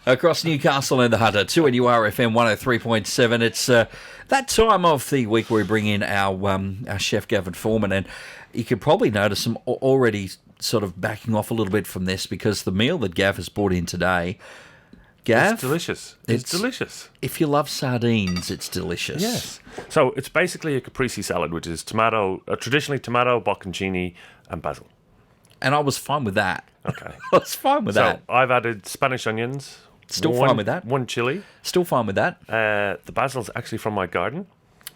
Across Newcastle and the Hunter, 2NURFM 103.7. It's that time of the week where we bring in our chef, Gavin Forman, and you can probably notice him already sort of backing off a little bit from this because the meal that Gav has brought in today, Gav... It's delicious. It's delicious. If you love sardines, it's delicious. Yes. So it's basically a caprese salad, which is traditionally tomato, bocconcini, and basil. And I was fine with that. Okay. I was fine with that. So I've added Spanish onions. Still fine with that. One chili. Still fine with that. The basil's actually from my garden.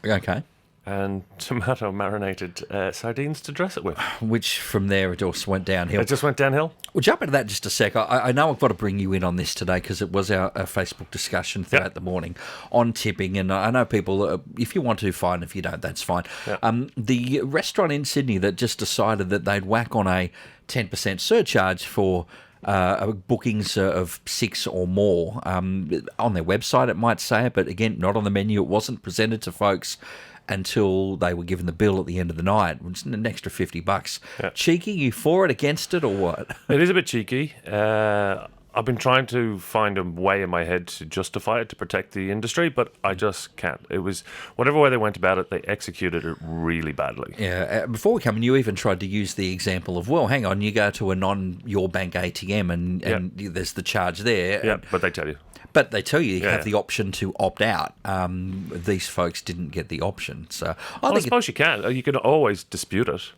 Okay. And tomato marinated sardines to dress it with. Which from there it just went downhill. It just went downhill? We'll jump into that in just a sec. I know I've got to bring you in on this today because it was our Facebook discussion throughout the morning on tipping. And I know people, if you want to, fine. If you don't, that's fine. Yeah. The restaurant in Sydney that just decided that they'd whack on a 10% surcharge for bookings of 6 or more. On their website, it might say it, but again, not on the menu. It wasn't presented to folks until they were given the bill at the end of the night. It's an extra $50. Yeah. Cheeky, you for it, against it, or what? It is a bit cheeky. I've been trying to find a way in my head to justify it to protect the industry, but I just can't. It was whatever way they went about it, they executed it really badly. Yeah. Before we come in, you even tried to use the example of, well, hang on, you go to a non-your bank ATM and there's the charge there. Yeah, but they tell you. But they tell you have the option to opt out. These folks didn't get the option. So I suppose you can. You can always dispute it.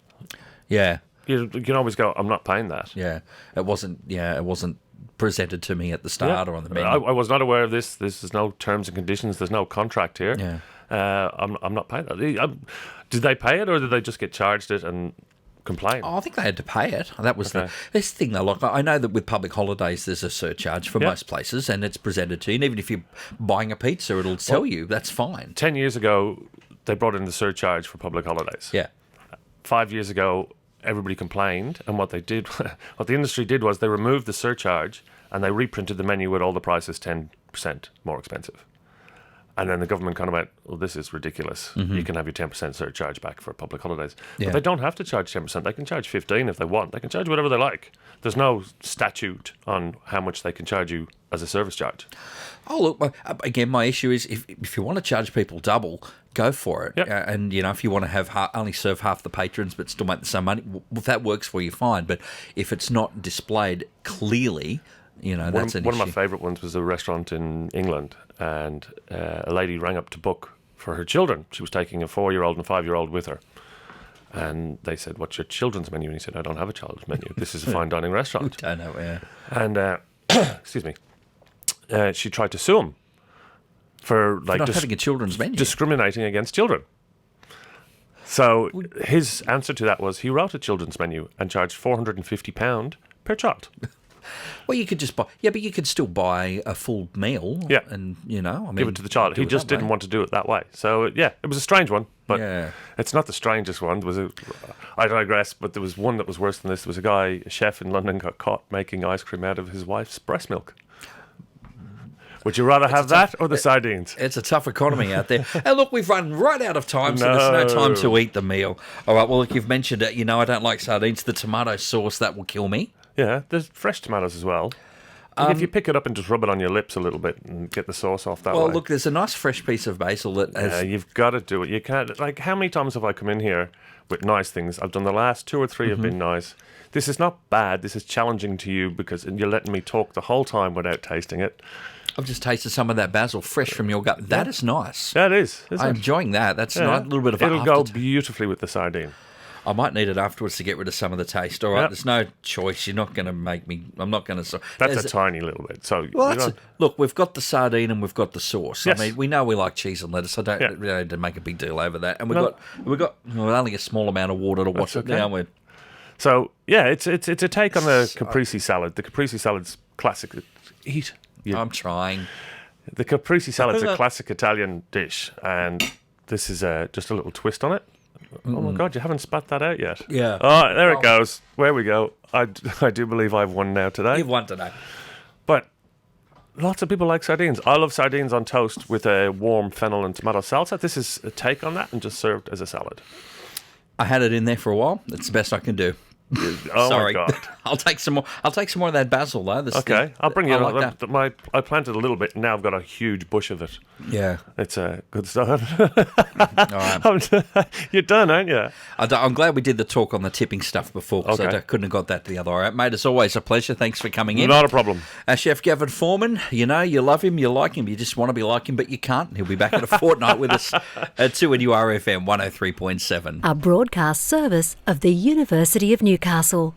Yeah. You can always go, I'm not paying that. Yeah. It wasn't presented to me at the start or on the menu. I was not aware of this. There's no terms and conditions. There's no contract here. Yeah. I'm not paying that. Did they pay it or did they just get charged it and complain? Oh, I think they had to pay it. That was this thing though. Like, I know that with public holidays, there's a surcharge for most places, and it's presented to you. And even if you're buying a pizza, it'll tell you that's fine. 10 years ago, they brought in the surcharge for public holidays. Yeah. 5 years ago, everybody complained, and what the industry did was they removed the surcharge and they reprinted the menu with all the prices 10% more expensive. And then the government kind of went, well, this is ridiculous. Mm-hmm. You can have your 10% surcharge back for public holidays. Yeah. But they don't have to charge 10%. They can charge 15% if they want. They can charge whatever they like. There's no statute on how much they can charge you as a service charge. Oh, look, again, my issue is if you want to charge people double, go for it. Yep. And, if you want to have only serve half the patrons but still make the same money, if that works for you, fine. But if it's not displayed clearly... that's an issue. One of my favourite ones was a restaurant in England, and a lady rang up to book for her children. She was taking a 4-year-old and a 5-year-old with her. And they said, what's your children's menu? And he said, I don't have a children's menu. This is a fine dining restaurant. I know, yeah. And, excuse me, she tried to sue him for not having a children's menu. Discriminating against children. So his answer to that was he wrote a children's menu and charged £450 per child. Well, you could just buy... Yeah, but you could still buy a full meal and, give it to the child. He just didn't want to do it that way. So, it was a strange one, but it's not the strangest one. I digress, but there was one that was worse than this. There was a chef in London, got caught making ice cream out of his wife's breast milk. Would you rather have that or the sardines? It's a tough economy out there. And look, we've run right out of time, so there's no time to eat the meal. All right, well, look, you've mentioned it. I don't like sardines. The tomato sauce, that will kill me. Yeah, there's fresh tomatoes as well. If you pick it up and just rub it on your lips a little bit and get the sauce off that way. Well, look, there's a nice fresh piece of basil that has... Yeah, you've got to do it. You can't... how many times have I come in here with nice things? I've done the last 2 or 3 have been nice. This is not bad. This is challenging to you because you're letting me talk the whole time without tasting it. I've just tasted some of that basil fresh from your gut. That is nice. That is. I'm enjoying that. That's nice. A little bit of It'll go beautifully with the sardine. I might need it afterwards to get rid of some of the taste. All right, there's no choice. You're not going to make me... I'm not going to... That's a tiny little bit. So look, we've got the sardine and we've got the sauce. Yes. I mean, we know we like cheese and lettuce. I don't really need to make a big deal over that. And we've got only a small amount of water to wash it down. So, it's a take on the caprese salad. The caprese salad's classic. Eat. I'm trying. The caprese salad's a classic Italian dish, and this is just a little twist on it. Oh my God, you haven't spat that out yet. Yeah. Oh, there it goes. Where we go. I do believe I've won now today. You've won today. But lots of people like sardines. I love sardines on toast with a warm fennel and tomato salsa. This is a take on that and just served as a salad. I had it in there for a while. It's the best I can do. Oh Sorry. my God. I'll take some more. I'll take some more of that basil though. Okay, I'll bring you. I like that. I planted a little bit. Now I've got a huge bush of it. Yeah. It's a good start. All right. You're done, aren't you? I'm glad we did the talk on the tipping stuff before because Okay. I couldn't have got that the other way. All right, mate, it's always a pleasure. Thanks for coming in. Not a problem. Our chef Gavin Forman, you know, you love him, you like him, you just want to be like him, but you can't. He'll be back in a fortnight with us at 2NURFM 103.7. A broadcast service of the University of Newcastle.